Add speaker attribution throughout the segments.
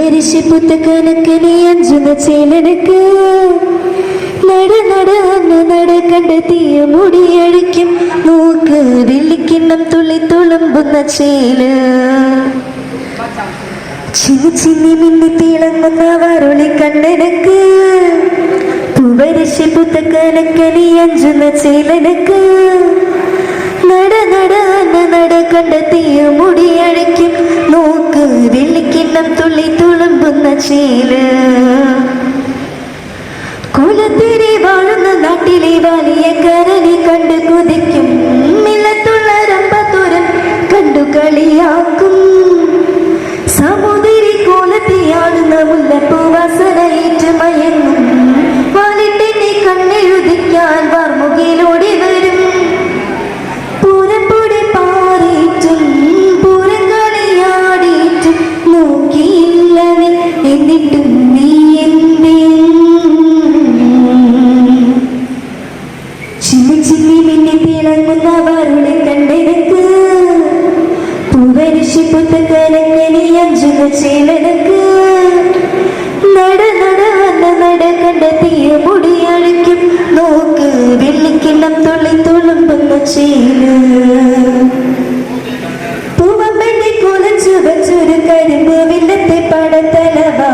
Speaker 1: പൂവരിശി പുത്ത കനക്കനെ അഞ്ചുന്ന ചേലനക്ക് നട നട നട കണ്ടെത്തിയ മുടിയഴിക്കും മൂക്ക് വെള്ളിക്കിണ്ണം തുള്ളി തുളുമ്പുന്ന ചേല് ചിന്നി ചിന്നി മിന്നി തിളങ്ങുന്ന വറുളി കണ്ണനക്ക് പൂവരിശി പുത്ത കനക്കനെ അഞ്ചുന്ന ചേലനക്ക് നട നട നട കണ്ടെത്തിയ മുടിയഴിക്കും നോക്ക് വെള്ളിക്കിണ്ണം തുള്ളി തുളുമ്പുന്ന ചേല് കുലത്തിരി വാഴുന്ന നാട്ടിലെ വലിയ കരനെ കണ്ട് കുതിക്കും മില്ലത്തുള്ള രമ്പത്തുരൻ കണ്ടു കളിയാക്കും സമുദ്രി കോലത്തിയാടുന്ന മുല്ലപ്പൂ വാസനയേറ്റ് മയങ്ങും വാലിട്ടെന്നെ കണ്ണെഴുതിക്കാൻ വാർമുകിലോടി വരും പൂരപ്പൊടി പാറിയിട്ടും പൂരം കളിയാടിയിട്ടും നോക്കിയില്ല എന്നിട്ടും നീ എന്തേ ചിന്നി ചിന്നി മിന്നി തിളങ്ങുന്ന വറുളി കണ്ടെനക്ക് പൂവരിശി പുത്ത കനക്കനെ അഞ്ചുന്ന ചേലനക്ക് നട നട നട കണ്ടെത്തിയ മുടിയഴിക്കും നോക്ക് വെള്ളിക്കിണ്ണം തുള്ളി തുളുമ്പുന്ന ചേല് പൂവമ്പെണ്ണി കുലച്ചു വച്ചൊരു കരിമ്പ് വില്ലത്തെ പടത്തലവാ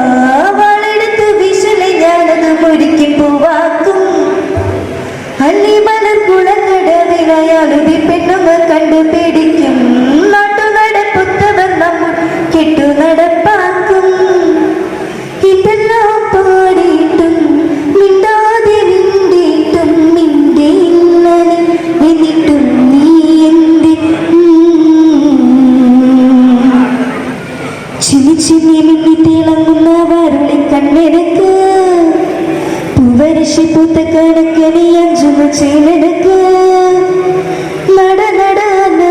Speaker 1: വളെടുത്തു വിശലെ ഞാനത് മുരുക്കി പൂവാക്കും അല്ലി മലർ കുളക്കടവിലയാളുതി പെണ്ണുങ്ങൾ കണ്ടുപിടിക്കും നാട്ടു നടപ്പുത്തവർ നമ്മൾ കെട്ടു നടപ്പാക്കും ഇതെല്ലാം പാടിയിട്ടും മിണ്ടാതെ മിണ്ടിയിട്ടും മിണ്ടിയില്ല എന്നിട്ടും നീ എന്തി ചിന്നി ചിന്നി മിന്നി തിളങ്ങുന്ന വറുളി കണ്ണെനക്ക് പൂവരിശി പൂത്ത കണക്കനെ അഞ്ചുന്ന ചേലനക്ക് നട നട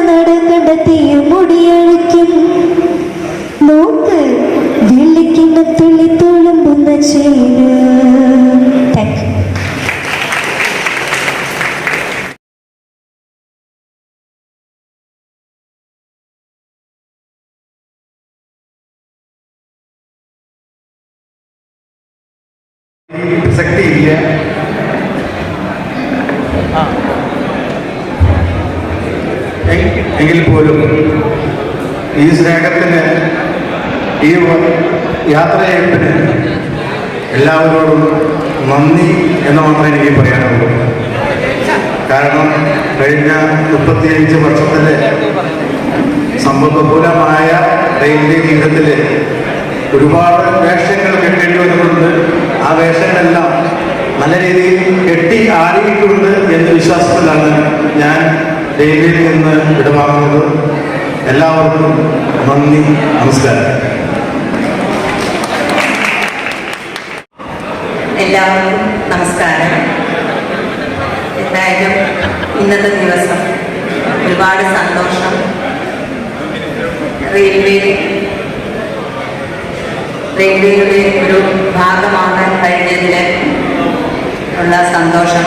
Speaker 1: നട കണ്ടെത്തിയ മുടിയഴിക്കും നോക്ക് വെള്ളിക്കിണ്ണം തുള്ളി തുളുമ്പുന്ന ചേല്. Thank you.
Speaker 2: പ്രസക്തിയില്ല. എങ്കിൽ പോലും ഈ സ്നേഹത്തിന്, ഈ യാത്രയയപ്പിന് എല്ലാവരോടും നന്ദി എന്ന് മാത്രമേ എനിക്ക് പറയാനുള്ളൂ. കാരണം കഴിഞ്ഞ 35 വർഷത്തിലെ സമ്പദ്ബഹുലമായ റെയിൽവേ ജീവിതത്തിൽ ഒരുപാട് വേഷങ്ങൾ കെട്ടേണ്ടി വന്നിട്ടുണ്ട്. ആ വേഷങ്ങളെല്ലാം നല്ല രീതിയിൽ കെട്ടി ആടിയിട്ടുണ്ട് എന്ന വിശ്വാസത്തിലാണ് ഞാൻ റെയിൽവേയിൽ നിന്ന് വിടവാങ്ങുന്നത്. എല്ലാവർക്കും നന്ദി, നമസ്കാരം.
Speaker 3: എല്ലാവർക്കും നമസ്കാരം. എന്തായാലും ഇന്നത്തെ ദിവസം ഒരുപാട് സന്തോഷം. റെയിൽവേയുടെ ഒരു ഭാഗമാകാൻ കഴിഞ്ഞതിൽ ഉള്ള സന്തോഷം.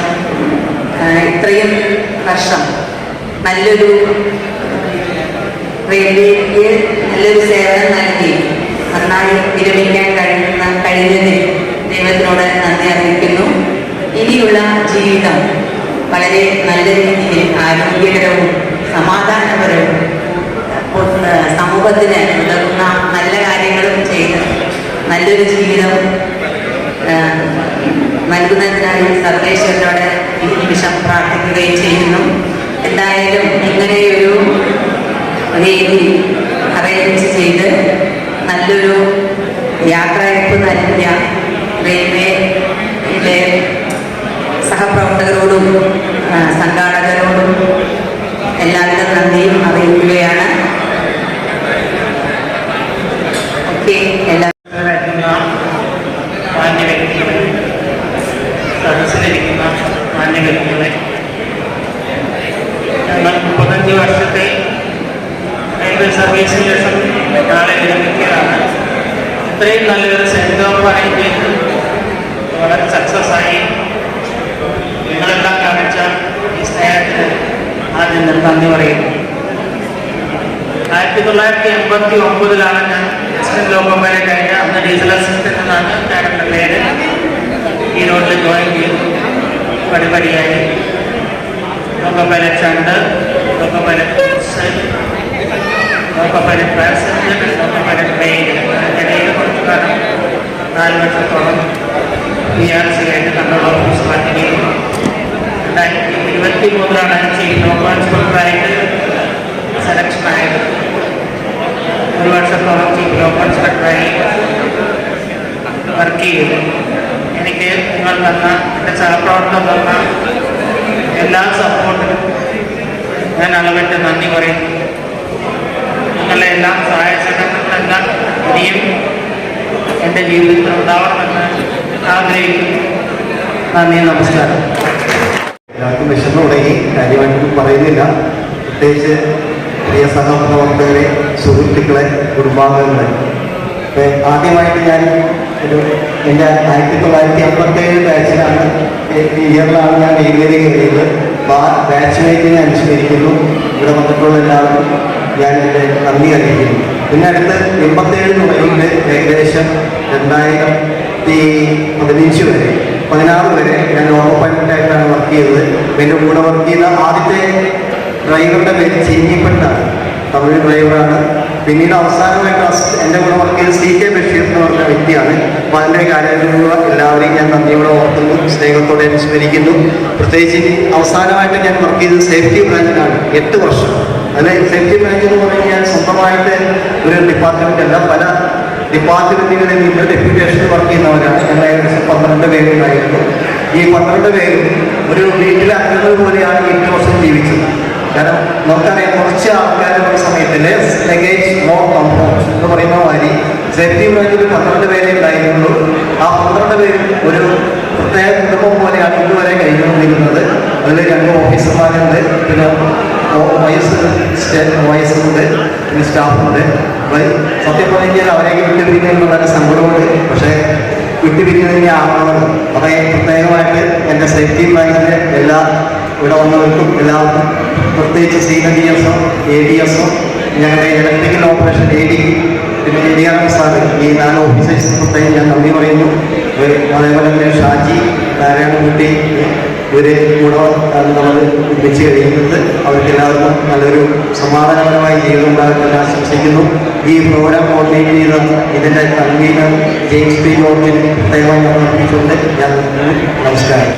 Speaker 3: ഇത്രയും വർഷം നല്ലൊരു റെയിൽവേക്ക് നല്ലൊരു സേവനം നൽകി നന്നായി വിരമിക്കാൻ കഴിഞ്ഞതിൽ ദൈവത്തിനോട് നന്ദി അറിയിക്കുന്നു. ഇനിയുള്ള ജീവിതം വളരെ നല്ല രീതിയിൽ ആരോഗ്യകരവും സമാധാനപരവും സമൂഹത്തിന് ഉതകുന്ന നല്ല കാര്യങ്ങളും ചെയ്ത് നല്ലൊരു ജീവിതം നൽകുന്നതിനായി സർവേശ്വരനോട് ഈ നിമിഷം പ്രാർത്ഥിക്കുകയും ചെയ്യുന്നു. എന്തായാലും ഇങ്ങനെയൊരു വേദി അറേഞ്ച് ചെയ്ത് നല്ലൊരു യാത്രയയപ്പ് നൽകിയ റെയിൽവേയിലെ സഹപ്രവർത്തകരോടും സംഘാടകരോടും എല്ലാവിധ നന്ദിയും അറിയിക്കുകയാണ്. ഓക്കെ.
Speaker 4: മാന്യവ്യക്തികളെ, സദസ്സിലിരിക്കുന്ന മാന്യവ്യക്തികളെ, ഞങ്ങൾ 35 വർഷത്തെ റെയിൽവേ സർവീസിന് ശേഷം നാളെ വിരമിക്കുകയാണ്. ഇത്രയും നല്ലൊരു സെൻഡ് ഓഫ് അറേഞ്ച്മെന്റ് വളരെ സക്സസ് ആയി. നിങ്ങളെല്ലാം കാണിച്ച ഈ സ്നേഹത്തിന് ആദ്യം നന്ദി പറയുന്നു. 1989 ഞാൻ അസിസ്റ്റന്റ് ലോക്കോ പൈലറ്റ് ആയിട്ട് അന്ന് ഡീസൽ അസിസ്റ്റന്റ് എന്നാണ് ഞാനെൻ്റെ പേര്. ഈ റോഡിൽ ജോയിൻ ചെയ്തു. പടിപടിയായി loco pilot shunt, loco pilot loco pilot passenger, loco pilot main. ഇടയിൽ കുറച്ച് കാലം 4 വർഷത്തോളം PRC ആയിട്ട് കൺട്രോൾ ഓഫീസറായിട്ട് ചെയ്തു. 2023 ചീഫ് ലോക്കോ ഇൻസ്പെക്ടറായിട്ട് സെലക്ഷൻ ആയത്. 1 വർഷത്തോളം ചീഫ് ലോക്കോ ഇൻസ്പെക്ടറായി വർക്ക് ചെയ്തു. എനിക്ക് നിങ്ങൾ തന്ന, എൻ്റെ സഹപ്രവർത്തകർ തന്ന എല്ലാ സപ്പോർട്ടിനും ഞാൻ അളവിട്ട് നന്ദി പറയുന്നു. നിങ്ങളുടെ എല്ലാ സഹായ സഹകരണങ്ങളെല്ലാം ഇനിയും എൻ്റെ ജീവിതത്തിൽ ഉണ്ടാവണമെന്ന് ആഗ്രഹിക്കുന്നു. നന്ദി, നമസ്കാരം.
Speaker 2: എല്ലാവർക്കും വിഷമം തുടങ്ങി, കാര്യമായിട്ടൊന്നും പറയുന്നില്ല. പ്രത്യേകിച്ച് പ്രിയ സഹപ്രവർത്തകരെ, സുഹൃത്തുക്കളെ, കുടുംബാംഗങ്ങളെ, ആദ്യമായിട്ട് ഞാൻ എൻ്റെ 1957 ബാച്ചിലാണ്, ഇയറിലാണ് ഞാൻ റെയിൽവേയിൽ കയറിയത്. ബാച്ച്മേറ്റിനെ അനുസ്മരിക്കുന്നു. ഇവിടെ വന്നിട്ടുള്ള എല്ലാവർക്കും ഞാൻ എൻ്റെ നന്ദി അറിയിക്കുന്നു. പിന്നെ അടുത്ത് 87 തുടങ്ങിയിട്ട് ഏകദേശം 2015 വരെ 16 വരെ ഞാൻ ലോക്കോ പൈലറ്റായിട്ടാണ് വർക്ക് ചെയ്തത്. എൻ്റെ കൂടെ വർക്ക് ചെയ്ത ആദ്യത്തെ ഡ്രൈവറുടെ പേര് ചിന്നിപ്പെട്ടാണ്, തമിഴ് ഡ്രൈവറാണ്. പിന്നീട് അവസാനമായിട്ട് എൻ്റെ കൂടെ വർക്ക് ചെയ്ത CK ബഷീർ എന്ന് പറഞ്ഞ വ്യക്തിയാണ്. അപ്പോൾ അതിൻ്റെ കാര്യത്തിലുള്ള എല്ലാവരെയും ഞാൻ നന്ദിയോടെ ഓർക്കുന്നു, സ്നേഹത്തോടെ അനുസ്മരിക്കുന്നു. പ്രത്യേകിച്ച് അവസാനമായിട്ട് ഞാൻ വർക്ക് ചെയ്തത് സേഫ്റ്റി ബ്രാഞ്ചിലാണ് 8 വർഷം. അതിൽ സേഫ്റ്റി ബ്രാഞ്ച് എന്ന് പറഞ്ഞാൽ ഞാൻ സ്വന്തമായിട്ട് ഒരു ഡിപ്പാർട്ട്മെൻ്റ് അല്ല, പല ഡിപ്പാർട്ട്മെൻറ്റുകളിൽ നിന്ന് ഡെപ്യൂട്ടേഷൻ വർക്ക് ചെയ്യുന്നവരാണ്. ഞങ്ങൾ ഏകദേശം 12 പേരുണ്ടായിരുന്നു. ഈ 12 പേരും ഒരു വീട്ടിലെ അംഗങ്ങൾ പോലെയാണ് 8 വർഷം ജീവിച്ചത്. കാരണം നമുക്കറിയാം, കുറച്ച് ആൾക്കാരുടെ സമയത്തിൽ ലഗേജ് മോർ കംഫോർട്ട് എന്ന് പറയുന്ന മാതിരി സേഫ്റ്റി ബ്രാഞ്ചിൽ 12 പേരെ ഉണ്ടായിരുന്നുള്ളൂ. ആ 12 പേരും ഒരു പ്രത്യേക കുടുംബം പോലെയാണ് ഇതുവരെ കഴിഞ്ഞുകൊണ്ടിരുന്നത്. അതിൽ 2 ഓഫീസർമാരുണ്ട്, പിന്നെ വയസ്സുണ്ട്, പിന്നെ സ്റ്റാഫുണ്ട്. സത്യം പറഞ്ഞു കഴിഞ്ഞാൽ അവരെയൊക്കെ വിട്ടുപിരിക്കുന്നതിന് വളരെ സങ്കടമുണ്ട്. പക്ഷേ വിട്ടുപിരിക്കുന്നതിന് ആവണം. അപ്പോൾ പ്രത്യേകമായിട്ട് എൻ്റെ സേഫ്റ്റി ബ്രാഞ്ചിൻ്റെ എല്ലാ ഇവിടെ വന്നവർക്കും എല്ലാവർക്കും, പ്രത്യേകിച്ച് CNDSO, ADSO, ഞങ്ങളുടെ ഇലക്ട്രിക്കൽ ഓപ്പറേഷൻ AD, പിന്നെ ADRM സാറ്, ഈ 4 ഓഫീസേഴ്സ് പ്രത്യേകം ഞാൻ നന്ദി പറയുന്നു. അതേപോലെ തന്നെ ഷാജി, നാരായണൻകുട്ടി, ഇവർ കൂടെ നമ്മൾ ഒന്നിച്ച് കഴിയുന്നത് അവർക്ക് എല്ലാവർക്കും നല്ലൊരു സമാധാനപരമായ ജീവിതം ഉണ്ടാകുമെന്ന് ആശംസിക്കുന്നു. ഈ പ്രോഗ്രാം കോർഡിനേറ്റ് ചെയ്ത ഇതിൻ്റെ കൺവീനർ ജെയിംസ് പി ജോർജിന് പ്രത്യേകമായി അർപ്പിച്ചുകൊണ്ട് ഞാൻ നമസ്കാരം.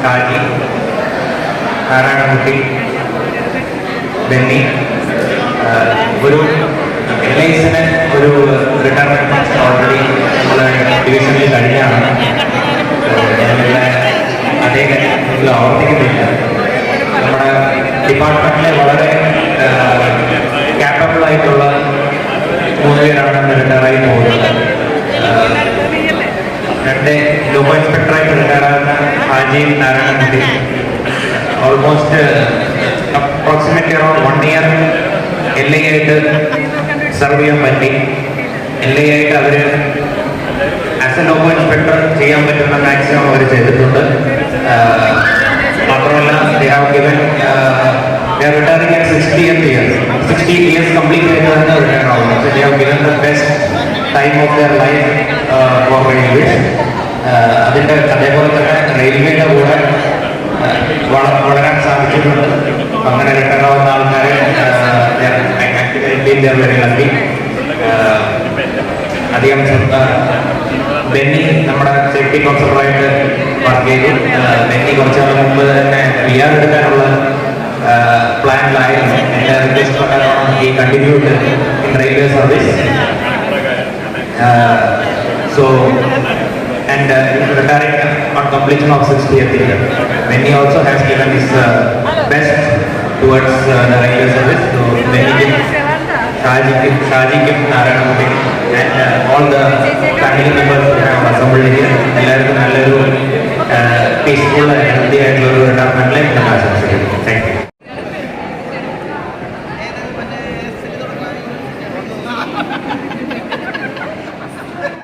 Speaker 5: ഷാജി, നാരായണൻകുട്ടി, ബെന്നി, ഒരു LISന് ഒരു റിട്ടയർമെൻറ്റ് ഫംഗ്ഷൻ ഓൾറെഡി നമ്മൾ ഡിവിഷനിൽ കഴിഞ്ഞാണ്. അതേ കാര്യങ്ങൾ ആവർത്തിക്കുന്നില്ല. നമ്മുടെ ഡിപ്പാർട്ട്മെൻറ്റിലെ വളരെ ക്യാപ്പബിൾ ആയിട്ടുള്ള 3 പേരാണ് റിട്ടയറായി പോകുന്നത്. 2 ലോക്കോ ഇൻസ്പെക്ടറായിട്ട് റിട്ടയറാകുന്ന ഹാജിയും Narayanankutty almost approximately around 1 year LI ആയിട്ട് സർവ് ചെയ്യാൻ പറ്റി. LI ആയിട്ട് അവർ ആസ് എ ലോക്കോ ഇൻസ്പെക്ടർ ചെയ്യാൻ പറ്റുന്ന മാക്സിമം അവർ ചെയ്തിട്ടുണ്ട്. മാത്രമല്ല they are retiring at 60th year. 60 years complete ചെയ്താണ് റിട്ടയർ ആവുന്നത്. They have given the best time of their life for railways. അതിൻ്റെ അതേപോലെ തന്നെ റെയിൽവേയുടെ കൂടെ വളരാൻ സാധിച്ചിട്ടുണ്ട്. അങ്ങനെ റിട്ടയർ ആവുന്ന ആൾക്കാരെ അധികം ബെന്നി നമ്മുടെ സേഫ്റ്റി കോൺസ്റ്റബിളായിട്ട് വർക്ക് ചെയ്തു. ബെന്നി കുറച്ച് നാൾ മുമ്പ് തന്നെ PR എടുക്കാനുള്ള പ്ലാനിലായിരുന്നു. എൻ്റെ റിക്വസ്റ്റ് പ്രകാരമാണ് ഈ continued in railway service. So and retiring on completion of 60th year. Benny also has given his best towards the railway service. So Benny, Shaji, Narayan, and all the family members